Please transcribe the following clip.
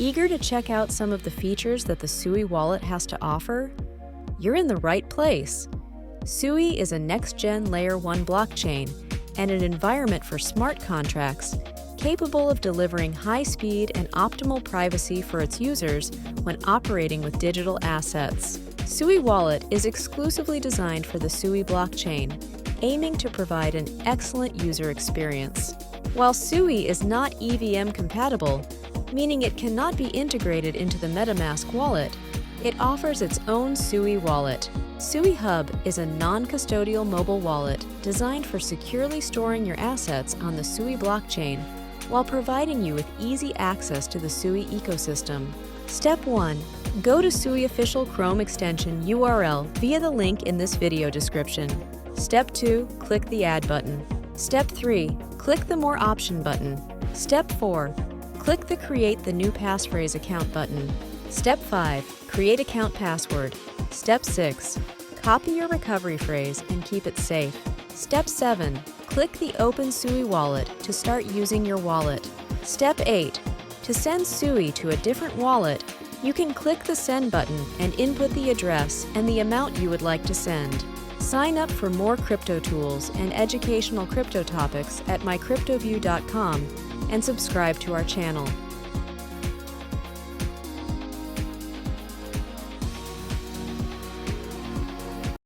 Eager to check out some of the features that the SUI wallet has to offer? You're in the right place. SUI is a next-gen Layer 1 blockchain and an environment for smart contracts capable of delivering high speed and optimal privacy for its users when operating with digital assets. SUI Wallet is exclusively designed for the SUI blockchain, aiming to provide an excellent user experience. While SUI is not EVM compatible, meaning it cannot be integrated into the Metamask wallet, it offers its own SUI wallet. SUI Hub is a non-custodial mobile wallet designed for securely storing your assets on the SUI blockchain while providing you with easy access to the SUI ecosystem. Step 1. Go to SUI official Chrome extension URL via the link in this video description. Step 2. Click the Add button. Step 3. Click the More Option button. Step 4. Click the Create the New Passphrase Account button. Step 5. Create account password. Step 6. Copy your recovery phrase and keep it safe. Step 7. Click the Open SUI wallet to start using your wallet. Step 8. To send SUI to a different wallet, you can click the Send button and input the address and the amount you would like to send. Sign up for more crypto tools and educational crypto topics at mycryptoview.com and subscribe to our channel.